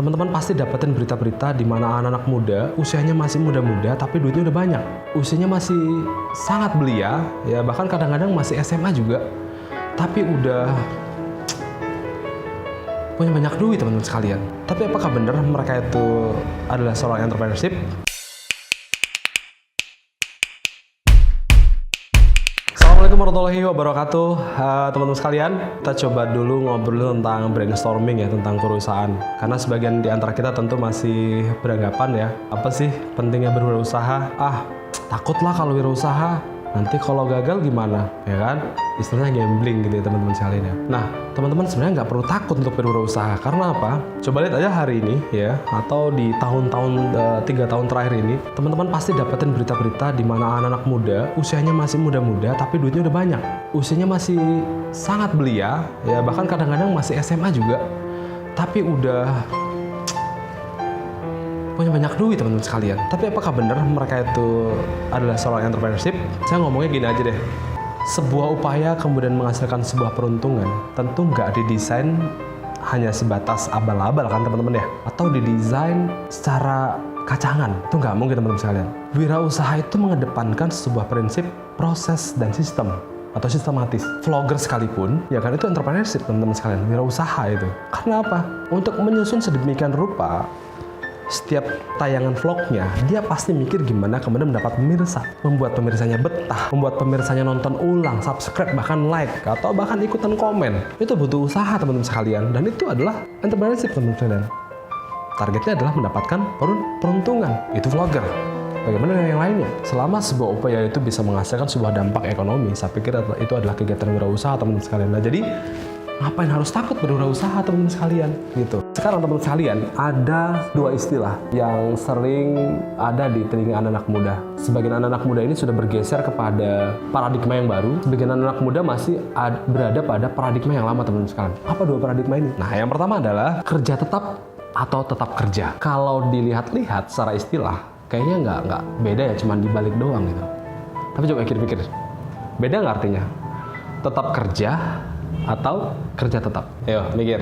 Teman-teman pasti dapetin berita-berita di mana anak-anak muda usianya masih muda-muda tapi duitnya udah banyak. Usianya masih sangat belia, ya bahkan kadang-kadang masih SMA juga. Tapi udah punya banyak duit teman-teman sekalian. Tapi apakah benar mereka itu adalah seorang entrepreneurship? Assalamualaikum warahmatullahi wabarakatuh, teman-teman sekalian. Kita coba dulu ngobrol tentang brainstorming ya, tentang perusahaan. Karena sebagian di antara kita tentu masih beranggapan ya, apa sih pentingnya berwirausaha? Takutlah kalau wirausaha, nanti kalau gagal gimana, ya kan? Istilahnya gambling gitu ya teman-teman sekalian ya. Nah, teman-teman sebenarnya nggak perlu takut untuk berwirausaha. Karena apa? Coba lihat aja hari ini ya, atau di tahun-tahun 3 tahun terakhir ini, teman-teman pasti dapetin berita-berita di mana anak-anak muda usianya masih muda-muda tapi duitnya udah banyak. Usianya masih sangat belia, ya bahkan kadang-kadang masih SMA juga. Tapi udah punya banyak duit teman-teman sekalian. Tapi apakah benar mereka itu adalah seorang entrepreneurship? Saya ngomongnya gini aja deh. Sebuah upaya kemudian menghasilkan sebuah peruntungan tentu nggak didesain hanya sebatas abal-abal kan teman-teman ya, atau didesain secara kacangan. Itu nggak mungkin teman-teman sekalian. Wirausaha itu mengedepankan sebuah prinsip, proses, dan sistem atau sistematis. Vlogger sekalipun, ya kan itu entrepreneurship teman-teman sekalian, wirausaha itu. Karena apa? Untuk menyusun sedemikian rupa setiap tayangan vlognya, dia pasti mikir gimana kemudian mendapat pemirsa, membuat pemirsanya betah, membuat pemirsanya nonton ulang, subscribe, bahkan like, atau bahkan ikutan komen. Itu butuh usaha teman-teman sekalian, dan itu adalah entrepreneurship teman-teman sekalian. Targetnya adalah mendapatkan peruntungan. Itu vlogger. Bagaimana dengan yang lainnya? Selama sebuah upaya itu bisa menghasilkan sebuah dampak ekonomi, saya pikir itu adalah kegiatan wirausaha teman-teman sekalian. Nah, jadi ngapain harus takut berwirausaha teman-teman sekalian gitu. Sekarang teman-teman sekalian, ada dua istilah yang sering ada di telinga anak-anak muda. Sebagian anak-anak muda ini sudah bergeser kepada paradigma yang baru. Sebagian anak-anak muda masih berada pada paradigma yang lama teman-teman sekalian. Apa dua paradigma ini? Nah, yang pertama adalah kerja tetap atau tetap kerja. Kalau dilihat-lihat secara istilah, kayaknya nggak beda ya, cuma dibalik doang gitu. Tapi coba pikir-pikir, beda nggak artinya? Tetap kerja atau kerja tetap? Ayo mikir.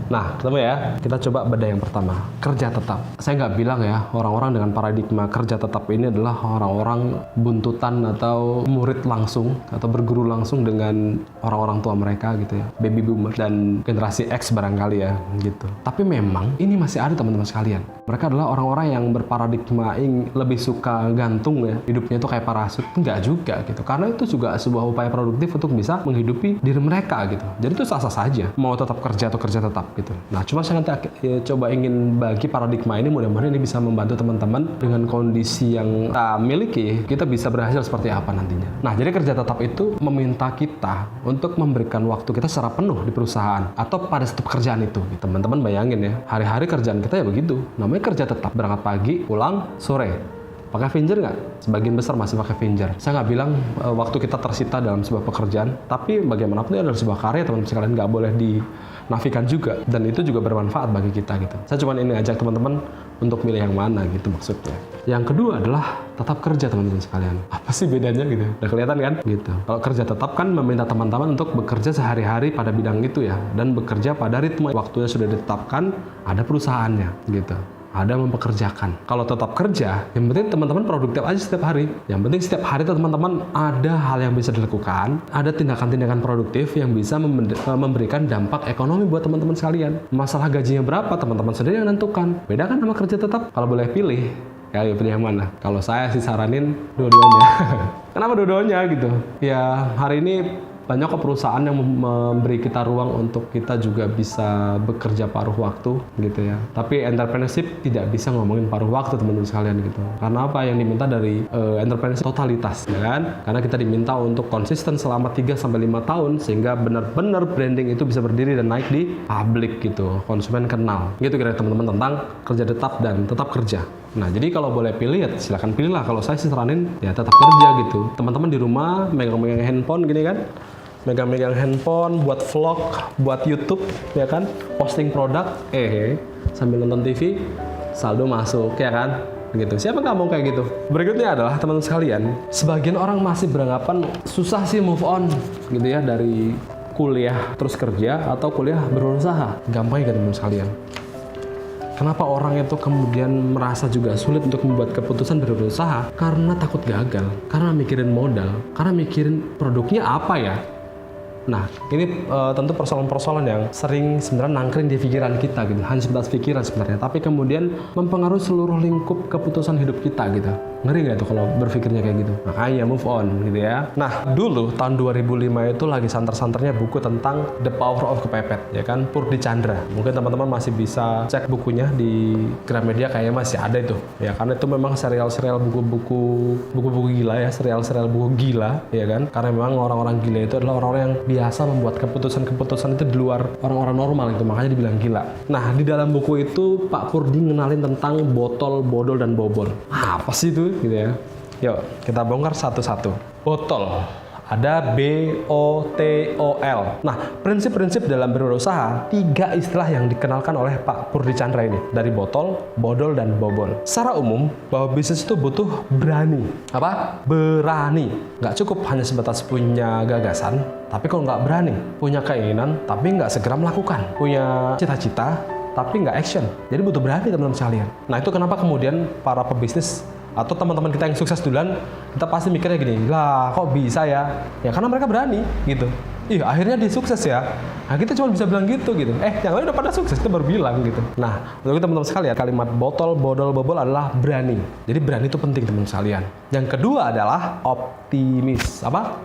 Nah, ketemu ya. Kita coba bedah yang pertama, kerja tetap. Saya nggak bilang ya orang-orang dengan paradigma kerja tetap ini adalah orang-orang buntutan atau murid langsung atau berguru langsung dengan orang-orang tua mereka gitu ya, baby boomer dan generasi X barangkali ya gitu. Tapi memang ini masih ada teman-teman sekalian. Mereka adalah orang-orang yang berparadigma lebih suka gantung ya, hidupnya itu kayak parasut. Enggak juga gitu, karena itu juga sebuah upaya produktif untuk bisa menghidupi diri mereka gitu. Jadi itu sah-sah saja mau tetap kerja atau kerja tetap gitu. Nah, cuma saya nanti coba ingin bagi paradigma ini, mudah-mudahan ini bisa membantu teman-teman dengan kondisi yang kita miliki, kita bisa berhasil seperti apa nantinya. Nah, jadi kerja tetap itu meminta kita untuk memberikan waktu kita secara penuh di perusahaan atau pada satu pekerjaan itu. Teman-teman bayangin ya, hari-hari kerjaan kita ya begitu. Namanya kerja tetap, berangkat pagi, pulang sore. Pakai Finger nggak? Sebagian besar masih pakai Finger. Saya nggak bilang waktu kita tersita dalam sebuah pekerjaan, tapi bagaimanapun itu adalah sebuah karya teman-teman sekalian, nggak boleh dinafikan juga, dan itu juga bermanfaat bagi kita gitu. Saya cuma ini ajak teman-teman untuk milih yang mana gitu maksudnya. Yang kedua adalah tetap kerja teman-teman sekalian. Apa sih bedanya gitu? Udah kelihatan kan? Gitu. Kalau kerja tetap kan meminta teman-teman untuk bekerja sehari-hari pada bidang itu ya, dan bekerja pada ritme waktunya sudah ditetapkan, ada perusahaannya gitu. Ada mempekerjakan. Kalau tetap kerja, yang penting teman-teman produktif aja setiap hari. Yang penting setiap hari teman-teman ada hal yang bisa dilakukan, ada tindakan-tindakan produktif yang bisa memberikan dampak ekonomi buat teman-teman sekalian. Masalah gajinya berapa, teman-teman sendiri yang menentukan. Beda kan sama kerja tetap. Kalau boleh pilih, ya pilih yang mana? Kalau saya sih saranin dua-duanya. Kenapa dua-duanya gitu? Ya hari ini banyak kok perusahaan yang memberi kita ruang untuk kita juga bisa bekerja paruh waktu gitu ya. Tapi entrepreneurship tidak bisa ngomongin paruh waktu teman-teman sekalian gitu. Karena apa yang diminta dari entrepreneurship totalitas ya kan? Karena kita diminta untuk konsisten selama 3-5 tahun sehingga benar-benar branding itu bisa berdiri dan naik di publik gitu. Konsumen kenal. Gitu kira teman-teman tentang kerja tetap dan tetap kerja. Nah, jadi kalau boleh pilih ya silakan pilihlah. Kalau saya sih saranin ya tetap kerja gitu. Teman-teman di rumah megang-megang handphone gini kan, megang-megang handphone buat vlog, buat YouTube ya kan, posting produk, sambil nonton TV, saldo masuk ya kan, gitu. Siapa nggak mau kayak gitu? Berikutnya adalah teman-teman sekalian, sebagian orang masih beranggapan susah sih move on gitu ya dari kuliah terus kerja atau kuliah berusaha. Gampang ya teman-teman sekalian. Kenapa orang itu kemudian merasa juga sulit untuk membuat keputusan berusaha? Karena takut gagal, karena mikirin modal, karena mikirin produknya apa ya. Nah, ini tentu persoalan-persoalan yang sering sebenarnya nangkring di pikiran kita gitu. Hanya sebatas pikiran sebenarnya, tapi kemudian mempengaruhi seluruh lingkup keputusan hidup kita gitu. Ngeri nggak tuh kalau berpikirnya kayak gitu? Makanya move on gitu ya. Nah, dulu tahun 2005 itu lagi santer-santernya buku tentang The Power of Kepepet, ya kan? Purdi Chandra. Mungkin teman-teman masih bisa cek bukunya di Gramedia, kayaknya masih ada itu. Ya, karena itu memang serial-serial buku-buku gila ya, serial-serial buku gila, ya kan? Karena memang orang-orang gila itu adalah orang-orang yang biasa membuat keputusan-keputusan itu di luar orang-orang normal gitu, makanya dibilang gila. Nah, di dalam buku itu Pak Purdi ngenalin tentang botol, bodol, dan bobol. Apa sih itu gitu ya? Yuk, kita bongkar satu-satu. Botol. Ada BOTOL. Nah, prinsip-prinsip dalam berusaha, 3 istilah yang dikenalkan oleh Pak Purdi Chandra ini. Dari botol, bodol, dan bobol. Secara umum, bahwa bisnis itu butuh berani. Apa? Berani. Nggak cukup hanya sebatas punya gagasan, tapi kalau nggak berani, punya keinginan, tapi nggak segera melakukan. Punya cita-cita, tapi nggak action. Jadi butuh berani teman-teman sekalian. Nah, itu kenapa kemudian para pebisnis atau teman-teman kita yang sukses duluan, kita pasti mikirnya gini, lah kok bisa ya? Ya karena mereka berani gitu. Ih, akhirnya dia sukses ya. Nah, kita cuma bisa bilang gitu. Yang lain udah pada sukses, kita baru bilang gitu. Nah, untuk teman-teman sekalian, kalimat botol, bodol, bobol adalah berani. Jadi berani itu penting teman-teman sekalian. Yang kedua adalah optimis. Apa?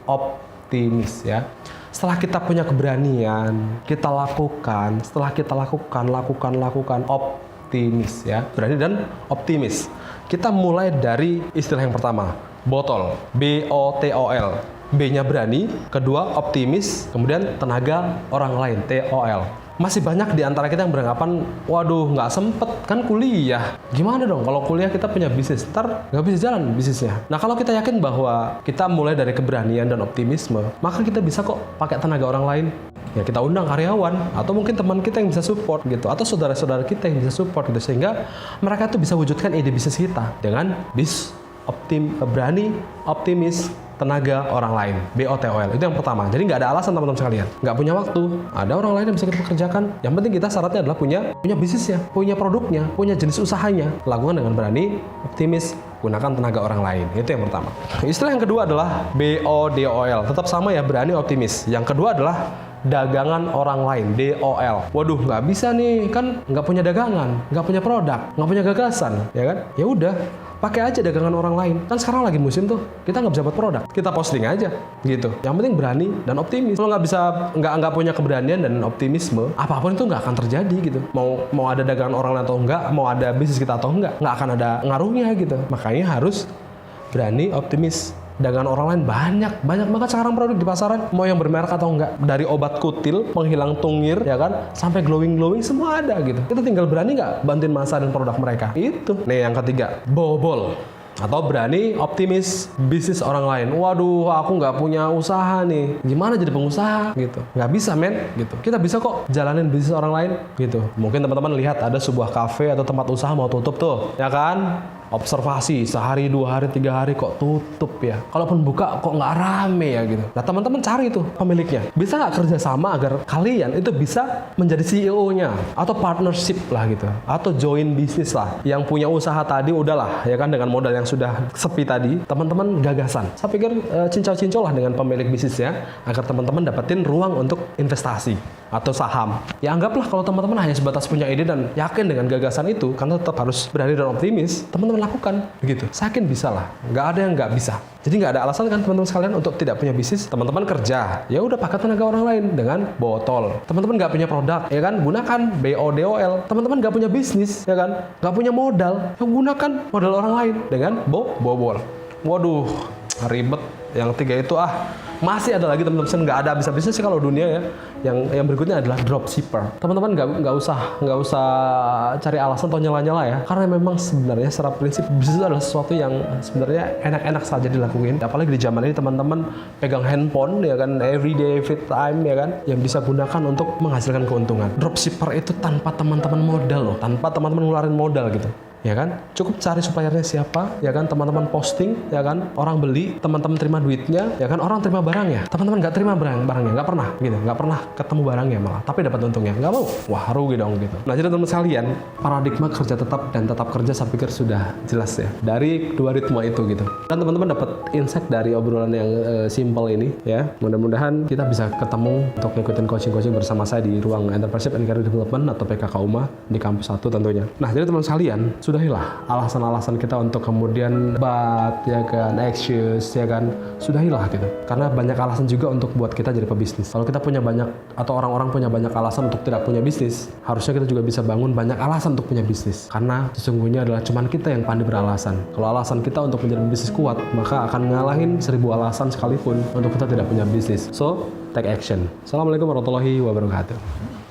Optimis ya. Setelah kita punya keberanian, kita lakukan. Setelah kita lakukan optimis ya. Berani dan optimis. Kita mulai dari istilah yang pertama, botol, BOTOL. B-nya berani, kedua optimis, kemudian tenaga orang lain, TOL. Masih banyak di antara kita yang beranggapan, waduh nggak sempet, kan kuliah. Gimana dong kalau kuliah kita punya bisnis, ntar nggak bisa jalan bisnisnya. Nah, kalau kita yakin bahwa kita mulai dari keberanian dan optimisme, maka kita bisa kok pakai tenaga orang lain. Ya kita undang karyawan, atau mungkin teman kita yang bisa support gitu, atau saudara-saudara kita yang bisa support gitu, sehingga mereka tuh bisa wujudkan ide bisnis kita dengan berani, optimis, tenaga orang lain, BOTOL. Itu yang pertama. Jadi nggak ada alasan teman-teman sekalian. Nggak punya waktu, ada orang lain yang bisa kita kerjakan. Yang penting kita syaratnya adalah punya bisnisnya, punya produknya, punya jenis usahanya. Lakukan dengan berani, optimis, gunakan tenaga orang lain. Itu yang pertama. Istilah yang kedua adalah BODOL. Tetap sama ya, berani, optimis. Yang kedua adalah dagangan orang lain, DOL. Waduh, nggak bisa nih, kan nggak punya dagangan, nggak punya produk, nggak punya gagasan, ya kan? Ya udah, pakai aja dagangan orang lain. Kan sekarang lagi musim tuh, kita nggak bisa buat produk, kita posting aja, gitu. Yang penting berani dan optimis. Kalau nggak punya keberanian dan optimisme, apapun itu nggak akan terjadi gitu. Mau ada dagangan orang lain atau enggak, mau ada bisnis kita atau enggak akan ada ngaruhnya gitu. Makanya harus berani, optimis. Dagangan orang lain banyak banget sekarang produk di pasaran, mau yang bermerek atau enggak, dari obat kutil, penghilang tungir ya kan, sampai glowing semua ada gitu. Kita tinggal berani nggak bantuin masa dan produk mereka. Itu nih yang ketiga, bobol atau berani optimis bisnis orang lain. Waduh, aku nggak punya usaha nih, gimana jadi pengusaha gitu? Nggak bisa men gitu. Kita bisa kok jalanin bisnis orang lain gitu. Mungkin teman-teman lihat ada sebuah kafe atau tempat usaha mau tutup tuh, ya kan? Observasi sehari, 2 hari, 3 hari kok tutup ya. Kalaupun buka kok nggak rame ya gitu. Nah, teman-teman cari tuh pemiliknya. Bisa nggak kerja sama agar kalian itu bisa menjadi CEO-nya atau partnership lah gitu, atau join bisnis lah. Yang punya usaha tadi udahlah ya kan, dengan modal yang sudah sepi tadi, teman-teman gagasan. Saya pikir cincau-cincau lah dengan pemilik bisnisnya agar teman-teman dapetin ruang untuk investasi atau saham. Ya anggaplah kalau teman-teman hanya sebatas punya ide dan yakin dengan gagasan itu, karena tetap harus berani dan optimis, teman-teman lakukan begitu. Saya yakin bisa lah, nggak ada yang nggak bisa. Jadi nggak ada alasan kan teman-teman sekalian untuk tidak punya bisnis. Teman-teman kerja, ya udah pakai tenaga orang lain dengan botol. Teman-teman nggak punya produk, ya kan, gunakan BODOL. Teman-teman nggak punya bisnis, ya kan, nggak punya modal, ya gunakan modal orang lain dengan bobol. Waduh, ribet. Yang 3 itu masih ada lagi teman-teman, nggak ada bisa-bisa sih kalau dunia ya. Yang berikutnya adalah dropshipper. Teman-teman nggak usah cari alasan atau nyala-nyala ya, karena memang sebenarnya secara prinsip bisnis itu adalah sesuatu yang sebenarnya enak-enak saja dilakuin. Apalagi di zaman ini teman-teman pegang handphone ya kan, everyday, every time ya kan, yang bisa gunakan untuk menghasilkan keuntungan. Dropshipper itu tanpa teman-teman modal loh, tanpa teman-teman ngeluarin modal gitu. ya kan? Cukup cari suppliernya siapa, ya kan? Teman-teman posting, ya kan? Orang beli, teman-teman terima duitnya, ya kan? Orang terima barangnya, teman-teman nggak terima barangnya, nggak pernah gitu, nggak pernah ketemu barangnya malah, tapi dapat untungnya, nggak mau, wah rugi dong gitu. Nah jadi teman sekalian, paradigma kerja tetap dan tetap kerja saya pikir sudah jelas ya dari dua ritme itu gitu. Dan teman-teman dapat insight dari obrolan yang simple ini ya. Mudah-mudahan kita bisa ketemu untuk ngikutin coaching-coaching bersama saya di ruang Entrepreneurship and Career Development atau PKK UMA di kampus 1 tentunya. Nah, jadi teman sekalian, sudahilah alasan-alasan kita untuk kemudian ya kan, anxious ya kan, sudahilah gitu. Karena banyak alasan juga untuk buat kita jadi pebisnis. Kalau kita punya banyak atau orang-orang punya banyak alasan untuk tidak punya bisnis, harusnya kita juga bisa bangun banyak alasan untuk punya bisnis. Karena sesungguhnya adalah cuman kita yang pandai beralasan. Kalau alasan kita untuk menjadi bisnis kuat, maka akan ngalahin 1000 alasan sekalipun untuk kita tidak punya bisnis. So, take action. Assalamualaikum warahmatullahi wabarakatuh.